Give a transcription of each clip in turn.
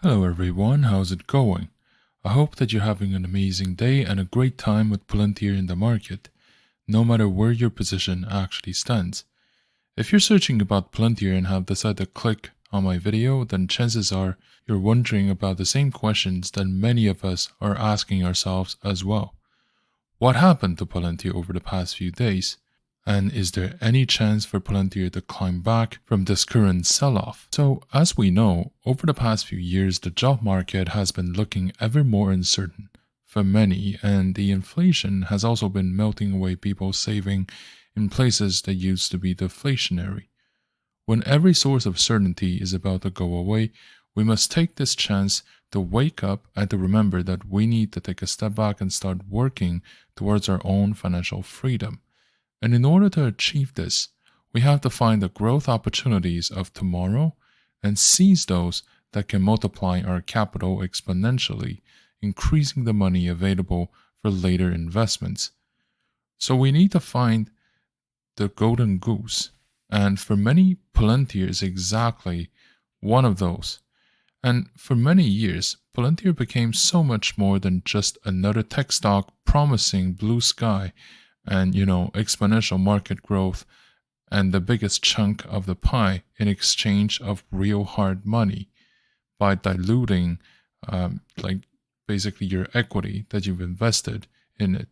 Hello everyone, how's it going? I hope that you're having an amazing day and a great time with Palantir in the market, no matter where your position actually stands. If you're searching about Palantir and have decided to click on my video, then chances are you're wondering about the same questions that many of us are asking ourselves as well. What happened to Palantir over the past few days? And is there any chance for Palantir to climb back from this current sell-off? So, as we know, over the past few years, the job market has been looking ever more uncertain for many, and the inflation has also been melting away people's saving in places that used to be deflationary. When every source of certainty is about to go away, we must take this chance to wake up and to remember that we need to take a step back and start working towards our own financial freedom. And in order to achieve this, we have to find the growth opportunities of tomorrow and seize those that can multiply our capital exponentially, increasing the money available for later investments. So we need to find the golden goose, and for many, Palantir is exactly one of those. And for many years, Palantir became so much more than just another tech stock promising blue sky and, exponential market growth and the biggest chunk of the pie in exchange of real hard money by diluting, basically your equity that you've invested in it.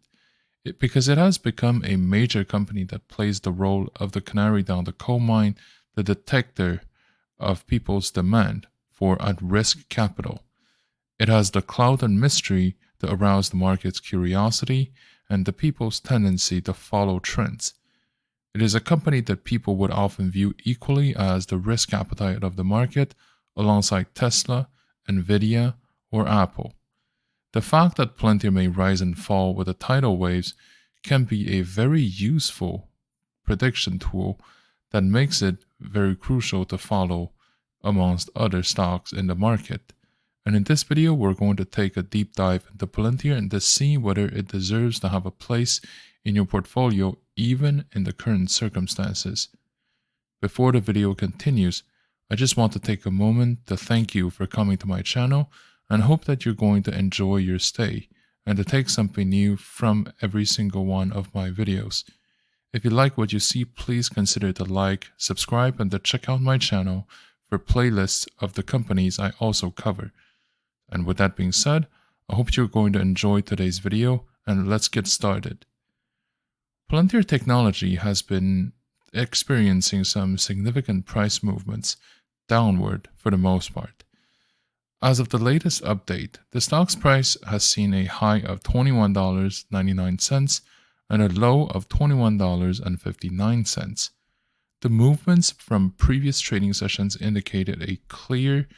Because it has become a major company that plays the role of the canary down the coal mine, the detector of people's demand for at-risk capital. It has the clout and mystery to arouse the market's curiosity and the people's tendency to follow trends. It is a company that people would often view equally as the risk appetite of the market alongside Tesla, Nvidia, or Apple. The fact that Palantir may rise and fall with the tidal waves can be a very useful prediction tool that makes it very crucial to follow amongst other stocks in the market. And in this video, we're going to take a deep dive into Palantir and to see whether it deserves to have a place in your portfolio even in the current circumstances. Before the video continues, I just want to take a moment to thank you for coming to my channel and hope that you're going to enjoy your stay and to take something new from every single one of my videos. If you like what you see, please consider to like, subscribe, and to check out my channel for playlists of the companies I also cover. And with that being said, I hope you're going to enjoy today's video, and let's get started. Palantir Technology has been experiencing some significant price movements downward for the most part. As of the latest update, the stock's price has seen a high of $21.99 and a low of $21.59. The movements from previous trading sessions indicated a clear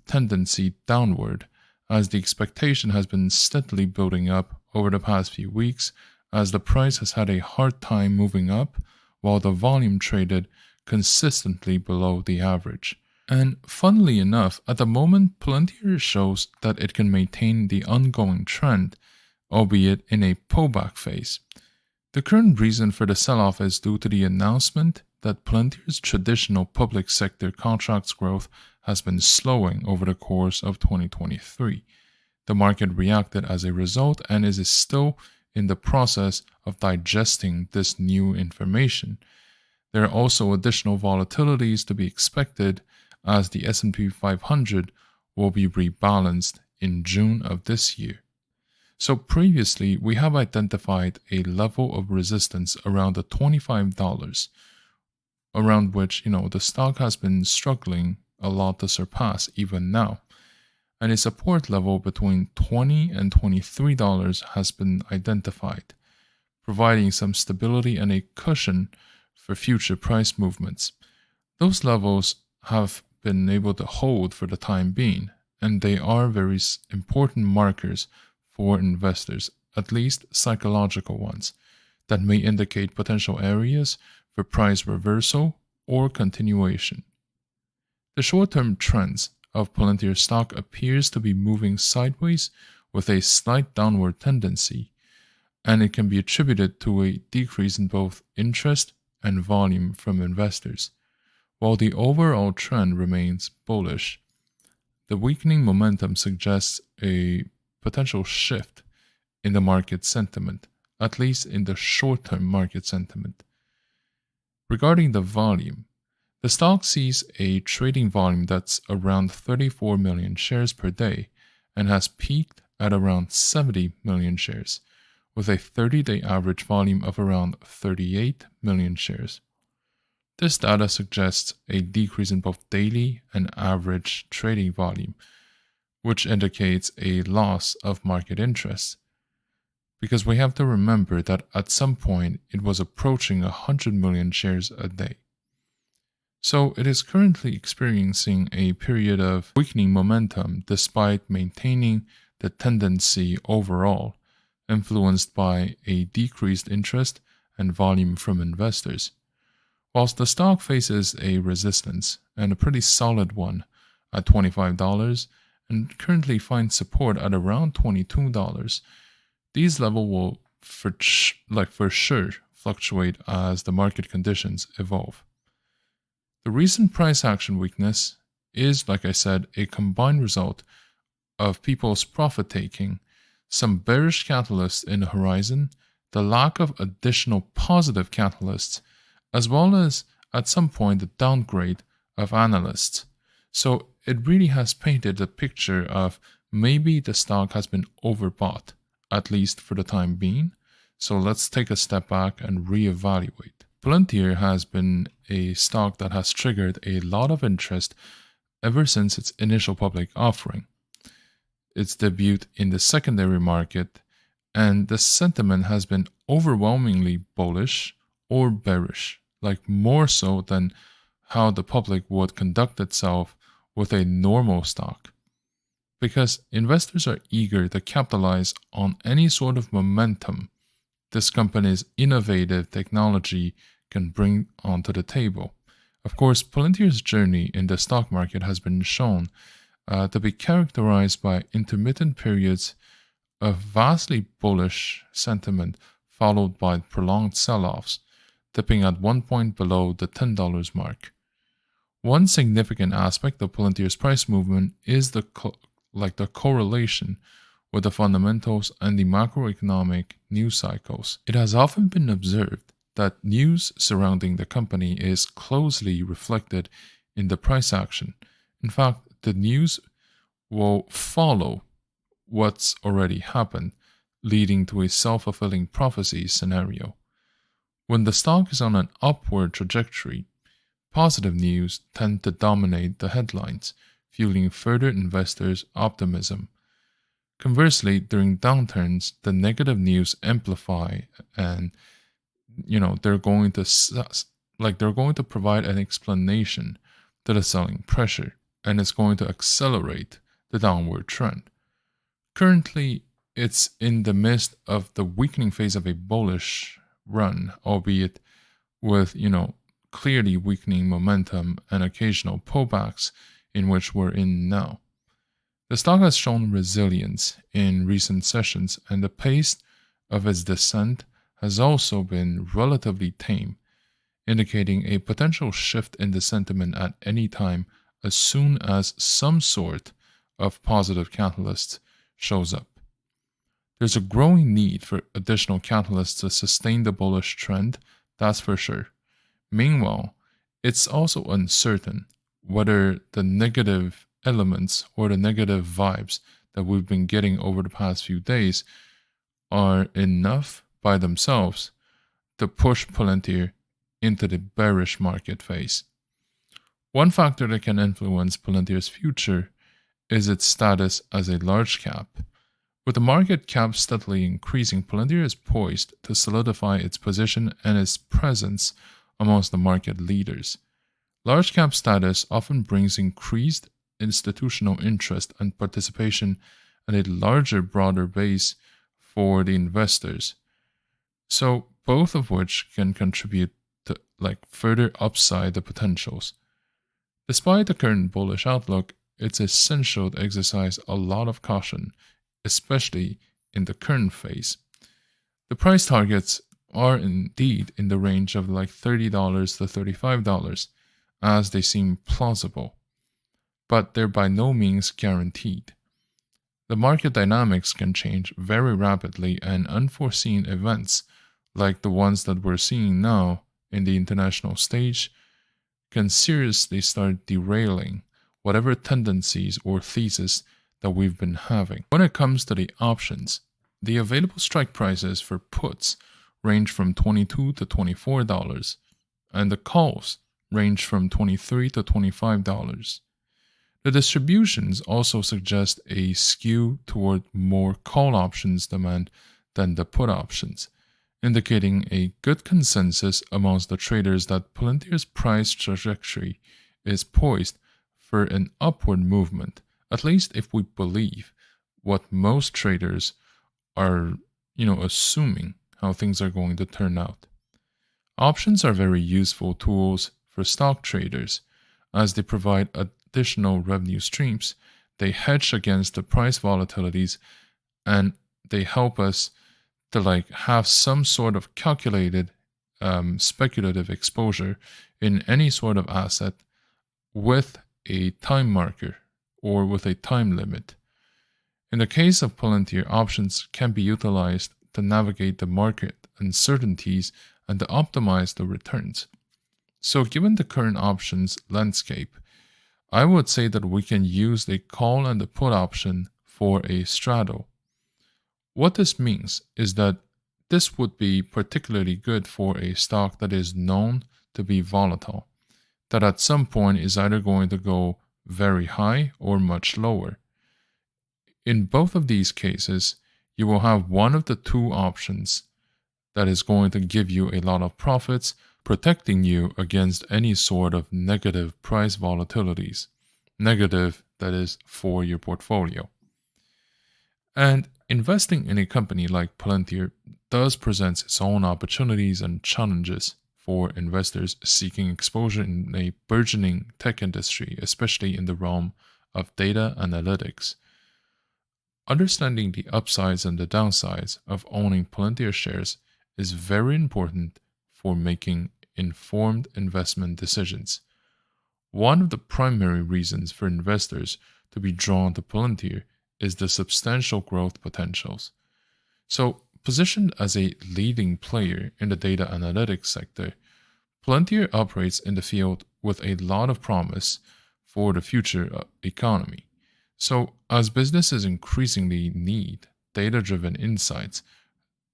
tendency downward, as the expectation has been steadily building up over the past few weeks, as the price has had a hard time moving up while the volume traded consistently below the average. And funnily enough, at the moment, Palantir shows that it can maintain the ongoing trend, albeit in a pullback phase. The current reason for the sell-off is due to the announcement that Palantir's traditional public sector contracts growth has been slowing over the course of 2023. The market reacted as a result and is still in the process of digesting this new information. There are also additional volatilities to be expected as the S&P 500 will be rebalanced in June of this year. So previously, we have identified a level of resistance around the $25, around which, the stock has been struggling a lot to surpass even now. And a support level between $20 and $23 has been identified, providing some stability and a cushion for future price movements. Those levels have been able to hold for the time being, and they are very important markers for investors, at least psychological ones, that may indicate potential areas for price reversal or continuation. The short-term trends of Palantir stock appears to be moving sideways with a slight downward tendency, and it can be attributed to a decrease in both interest and volume from investors, while the overall trend remains bullish. the weakening momentum suggests a potential shift in the market sentiment, at least in the short-term market sentiment. Regarding the volume, the stock sees a trading volume that's around 34 million shares per day and has peaked at around 70 million shares, with a 30-day average volume of around 38 million shares. This data suggests a decrease in both daily and average trading volume, which indicates a loss of market interest. Because we have to remember that at some point it was approaching 100 million shares a day. So it is currently experiencing a period of weakening momentum despite maintaining the tendency overall, influenced by a decreased interest and volume from investors. Whilst the stock faces a resistance, and a pretty solid one, at $25 and currently finds support at around $22, these levels will for sure fluctuate as the market conditions evolve. The recent price action weakness is, like I said, a combined result of people's profit taking, some bearish catalysts in the horizon, the lack of additional positive catalysts, as well as at some point the downgrade of analysts. So it really has painted a picture of maybe the stock has been overbought, at least for the time being. So let's take a step back and reevaluate. Palantir has been a stock that has triggered a lot of interest ever since its initial public offering, its debut in the secondary market, and the sentiment has been overwhelmingly bullish or bearish, like more so than how the public would conduct itself with a normal stock. Because investors are eager to capitalize on any sort of momentum this company's innovative technology can bring onto the table. Of course, Palantir's journey in the stock market has been shown to be characterized by intermittent periods of vastly bullish sentiment followed by prolonged sell-offs, dipping at one point below the $10 mark. One significant aspect of Palantir's price movement is the correlation with the fundamentals and the macroeconomic news cycles. It has often been observed that news surrounding the company is closely reflected in the price action. In fact, the news will follow what's already happened, leading to a self-fulfilling prophecy scenario. When the stock is on an upward trajectory, positive news tend to dominate the headlines, fueling further investors' optimism. Conversely, during downturns, the negative news amplify, and they're going to provide an explanation to the selling pressure, and it's going to accelerate the downward trend. Currently, it's in the midst of the weakening phase of a bullish run, albeit with clearly weakening momentum and occasional pullbacks in which we're in now. The stock has shown resilience in recent sessions, and the pace of its descent has also been relatively tame, indicating a potential shift in the sentiment at any time as soon as some sort of positive catalyst shows up. There's a growing need for additional catalysts to sustain the bullish trend, that's for sure. Meanwhile, it's also uncertain whether the negative elements or the negative vibes that we've been getting over the past few days are enough by themselves to push Palantir into the bearish market phase. One factor that can influence Palantir's future is its status as a large cap. With the market cap steadily increasing, Palantir is poised to solidify its position and its presence amongst the market leaders. Large cap status often brings increased institutional interest and participation and a larger, broader base for the investors. So both of which can contribute to further upside the potentials. Despite the current bullish outlook, it's essential to exercise a lot of caution, especially in the current phase. The price targets are indeed in the range of $30 to $35, as they seem plausible. but they're by no means guaranteed. The market dynamics can change very rapidly, and unforeseen events, like the ones that we're seeing now in the international stage, can seriously start derailing whatever tendencies or thesis that we've been having. When it comes to the options, the available strike prices for puts range from $22 to $24, and the calls range from $23 to $25. The distributions also suggest a skew toward more call options demand than the put options, indicating a good consensus amongst the traders that Palantir's price trajectory is poised for an upward movement, at least if we believe what most traders are, assuming how things are going to turn out. Options are very useful tools for stock traders as they provide additional revenue streams. They hedge against the price volatilities, and they help us to have some sort of calculated speculative exposure in any sort of asset with a time marker or with a time limit. In the case of Palantir, options can be utilized to navigate the market uncertainties and to optimize the returns. So given the current options landscape, I would say that we can use the call and the put option for a straddle. What this means is that this would be particularly good for a stock that is known to be volatile, that at some point is either going to go very high or much lower. In both of these cases, you will have one of the two options that is going to give you a lot of profits, protecting you against any sort of negative price volatilities. Negative, that is, for your portfolio. And investing in a company like Palantir does present its own opportunities and challenges for investors seeking exposure in a burgeoning tech industry, especially in the realm of data analytics. Understanding the upsides and the downsides of owning Palantir shares is very important for making informed investment decisions. One of the primary reasons for investors to be drawn to Palantir is the substantial growth potentials. So, positioned as a leading player in the data analytics sector, Palantir operates in the field with a lot of promise for the future economy. So, as businesses increasingly need data-driven insights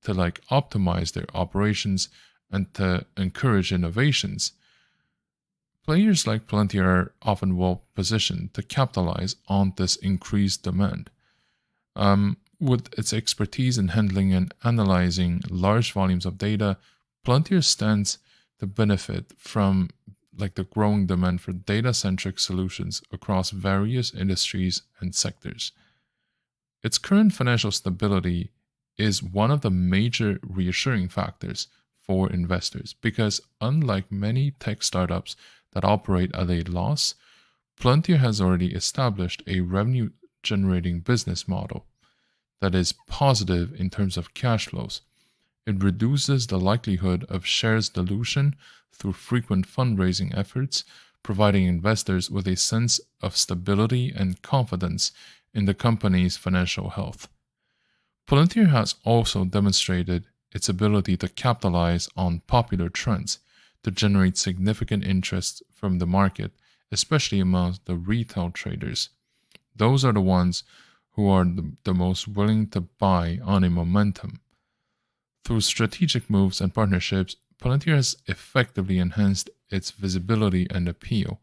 to optimize their operations and to encourage innovations, players like Palantir are often well positioned to capitalize on this increased demand. With its expertise in handling and analyzing large volumes of data, Palantir stands to benefit from the growing demand for data-centric solutions across various industries and sectors. Its current financial stability is one of the major reassuring factors for investors because unlike many tech startups that operate at a loss, Palantir has already established a revenue-generating business model that is positive in terms of cash flows. It reduces the likelihood of shares dilution through frequent fundraising efforts, providing investors with a sense of stability and confidence in the company's financial health. Palantir has also demonstrated its ability to capitalize on popular trends to generate significant interest from the market, especially among the retail traders. Those are the ones who are the most willing to buy on a momentum. Through strategic moves and partnerships, Palantir has effectively enhanced its visibility and appeal,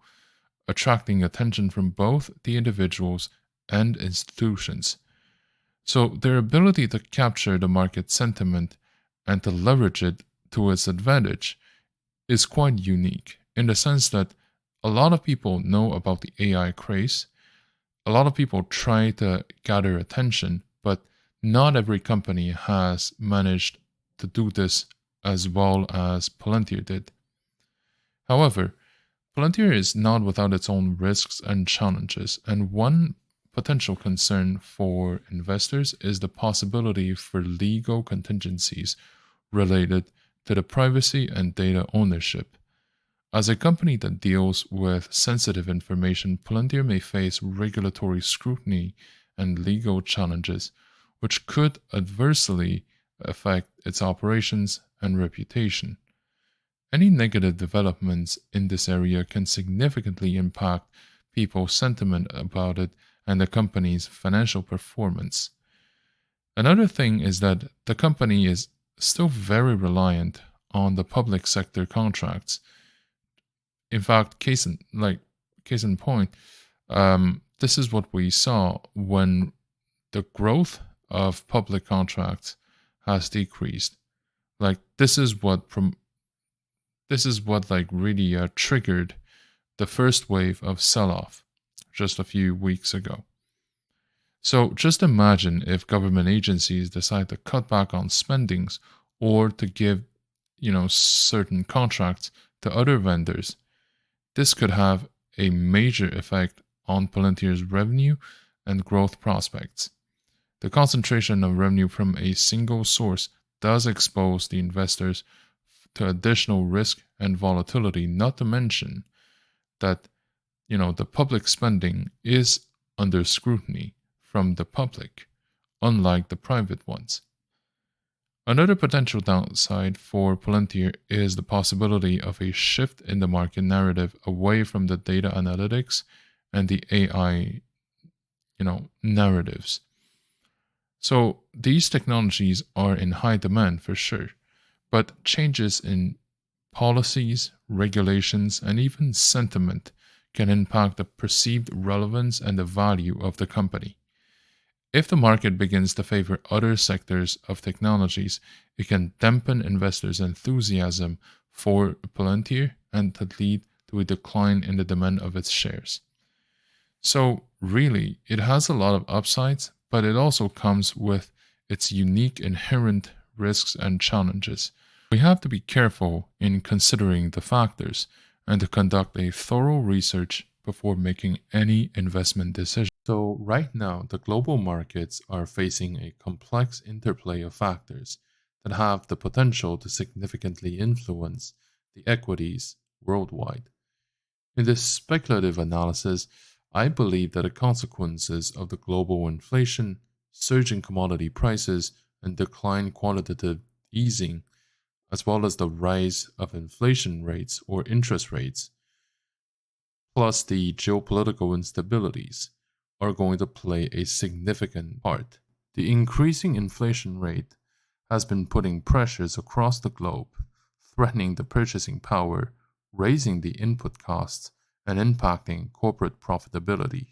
attracting attention from both the individuals and institutions. So their ability to capture the market sentiment and to leverage it to its advantage is quite unique in the sense that a lot of people know about the AI craze. A lot of people try to gather attention, but not every company has managed to do this as well as Palantir did. However, Palantir is not without its own risks and challenges, and one potential concern for investors is the possibility for legal contingencies related to the privacy and data ownership. As a company that deals with sensitive information, Palantir may face regulatory scrutiny and legal challenges, which could adversely affect its operations and reputation. Any negative developments in this area can significantly impact people's sentiment about it and the company's financial performance. Another thing is that the company is still very reliant on the public sector contracts. In fact, case in point, this is what we saw when the growth of public contracts has decreased. Like this is what like really triggered the first wave of sell-off just a few weeks ago. So just imagine if government agencies decide to cut back on spendings or to give, certain contracts to other vendors. This could have a major effect on Palantir's revenue and growth prospects. The concentration of revenue from a single source does expose the investors to additional risk and volatility, not to mention that the public spending is under scrutiny from the public, unlike the private ones. Another potential downside for Palantir is the possibility of a shift in the market narrative away from the data analytics and the AI, narratives. So these technologies are in high demand for sure, but changes in policies, regulations, and even sentiment can impact the perceived relevance and the value of the company. If the market begins to favor other sectors of technologies, it can dampen investors' enthusiasm for Palantir and to lead to a decline in the demand of its shares. So, really, it has a lot of upsides, but it also comes with its unique inherent risks and challenges. We have to be careful in considering the factors and to conduct a thorough research before making any investment decision. So, right now, the global markets are facing a complex interplay of factors that have the potential to significantly influence the equities worldwide. In this speculative analysis, I believe that the consequences of the global inflation, surging commodity prices, and decline quantitative easing, as well as the rise of inflation rates or interest rates, plus the geopolitical instabilities, are going to play a significant part. The increasing inflation rate has been putting pressures across the globe, threatening the purchasing power, raising the input costs, and impacting corporate profitability.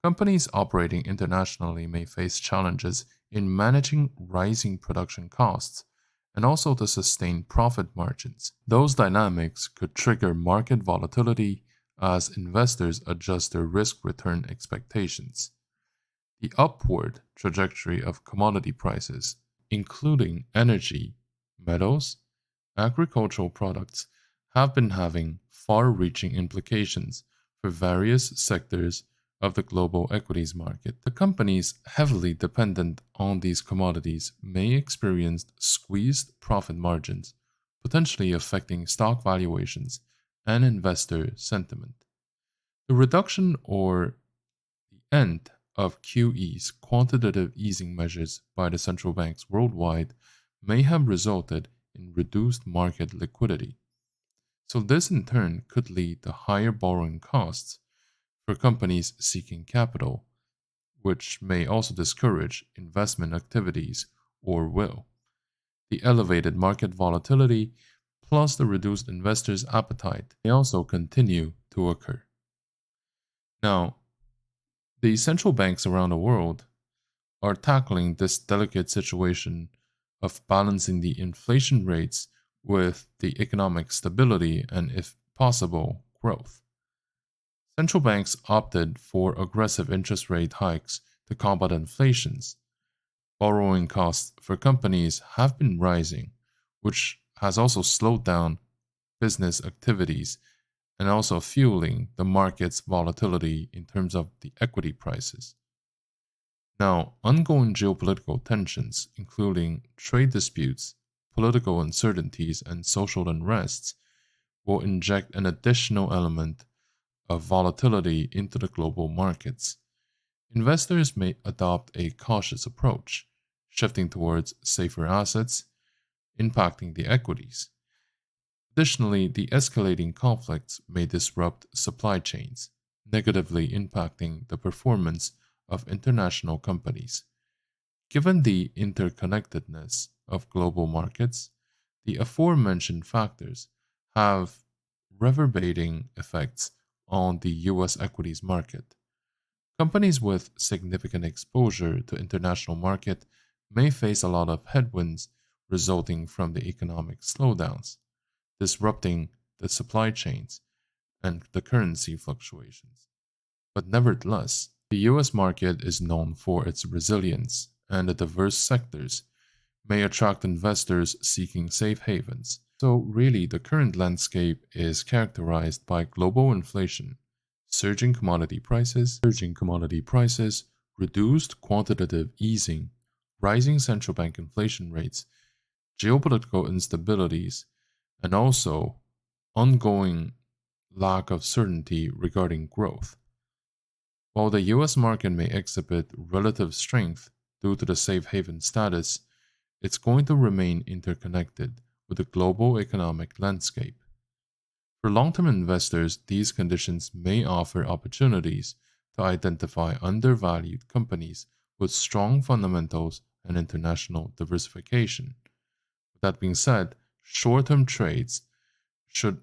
Companies operating internationally may face challenges in managing rising production costs and also to sustain profit margins. Those dynamics could trigger market volatility as investors adjust their risk-return expectations. The upward trajectory of commodity prices, including energy, metals, agricultural products, have been having far-reaching implications for various sectors of the global equities market. The companies heavily dependent on these commodities may experience squeezed profit margins, potentially affecting stock valuations and investor sentiment. The reduction or the end of QE's quantitative easing measures by the central banks worldwide may have resulted in reduced market liquidity. So this in turn could lead to higher borrowing costs for companies seeking capital, which may also discourage investment activities or will. The elevated market volatility plus the reduced investors' appetite may also continue to occur. Now, the central banks around the world are tackling this delicate situation of balancing the inflation rates with the economic stability and, if possible, growth. Central banks opted for aggressive interest rate hikes to combat inflations. Borrowing costs for companies have been rising, which has also slowed down business activities and also fueling the market's volatility in terms of the equity prices. Now, ongoing geopolitical tensions, including trade disputes, political uncertainties, and social unrests, will inject an additional element of volatility into the global markets. Investors may adopt a cautious approach, shifting towards safer assets, impacting the equities. Additionally, the escalating conflicts may disrupt supply chains, negatively impacting the performance of international companies. Given the interconnectedness of global markets, the aforementioned factors have reverberating effects on the US equities market. Companies with significant exposure to international market may face a lot of headwinds resulting from the economic slowdowns, disrupting the supply chains and the currency fluctuations. But nevertheless, the US market is known for its resilience, and the diverse sectors may attract investors seeking safe havens. So, really, the current landscape is characterized by global inflation, surging commodity prices, reduced quantitative easing, rising central bank inflation rates, geopolitical instabilities, and also ongoing lack of certainty regarding growth. While the US market may exhibit relative strength due to the safe haven status, it's going to remain interconnected with the global economic landscape. For long-term investors, these conditions may offer opportunities to identify undervalued companies with strong fundamentals and international diversification. With that being said, short-term trades should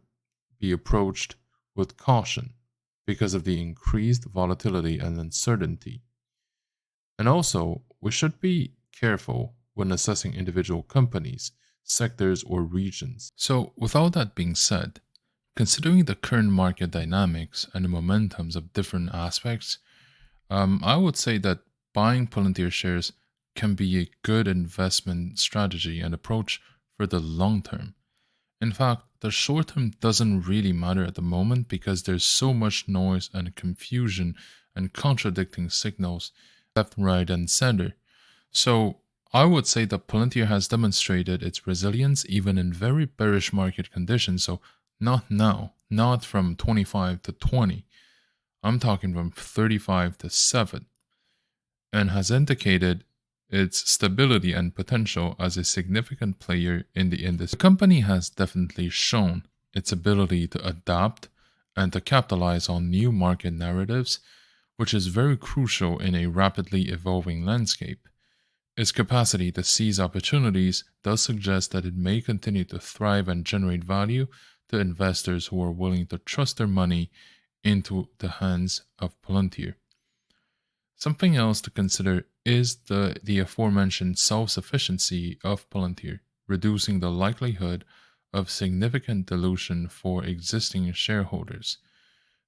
be approached with caution because of the increased volatility and uncertainty. And also, we should be careful when assessing individual companies, sectors, or regions. So, with all that being said, considering the current market dynamics and the momentums of different aspects, I would say that buying Palantir shares can be a good investment strategy and approach for the long term. In fact, the short term doesn't really matter at the moment because there's so much noise and confusion and contradicting signals left, right, and center. So I would say that Palantir has demonstrated its resilience even in very bearish market conditions. So not now, not from 25 to 20. I'm talking from 35 to 7, and has indicated its stability and potential as a significant player in the industry. The company has definitely shown its ability to adapt and to capitalize on new market narratives, which is very crucial in a rapidly evolving landscape. Its capacity to seize opportunities does suggest that it may continue to thrive and generate value to investors who are willing to trust their money into the hands of Palantir. Something else to consider is the aforementioned self-sufficiency of Palantir, reducing the likelihood of significant dilution for existing shareholders.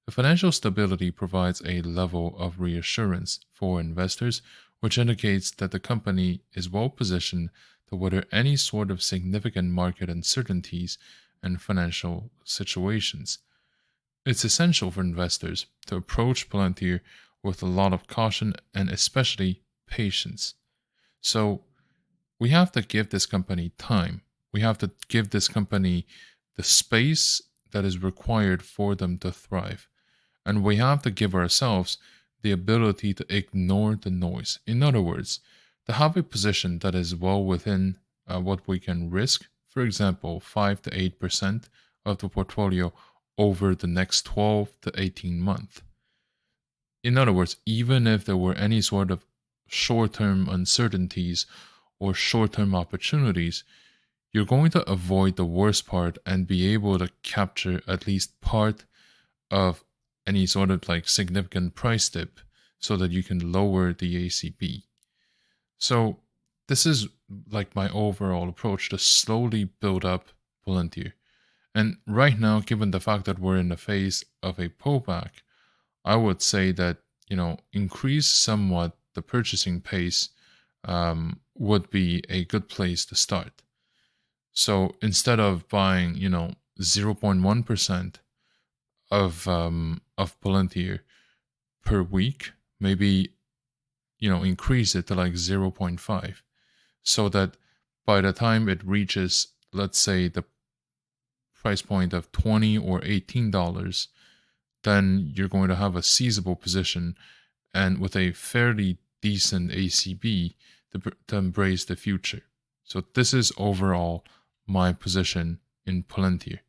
The financial stability provides a level of reassurance for investors, which indicates that the company is well positioned to weather any sort of significant market uncertainties and financial situations. It's essential for investors to approach Palantir with a lot of caution and especially patience. So we have to give this company time. We have to give this company the space that is required for them to thrive. And we have to give ourselves the ability to ignore the noise. In other words, to have a position that is well within what we can risk, for example, 5 to 8% of the portfolio over the next 12 to 18 months. In other words, even if there were any sort of short-term uncertainties or short-term opportunities, you're going to avoid the worst part and be able to capture at least part of any sort of like significant price dip so that you can lower the ACP. So this is like my overall approach to slowly build up Palantir. And right now, given the fact that we're in the phase of a pullback, I would say that, increase somewhat the purchasing pace would be a good place to start. So instead of buying, 0.1% of Palantir per week, maybe, increase it to like 0.5 so that by the time it reaches, let's say, the price point of $20 or $18, then you're going to have a seizable position and with a fairly decent ACB to embrace the future. So this is overall my position in Palantir.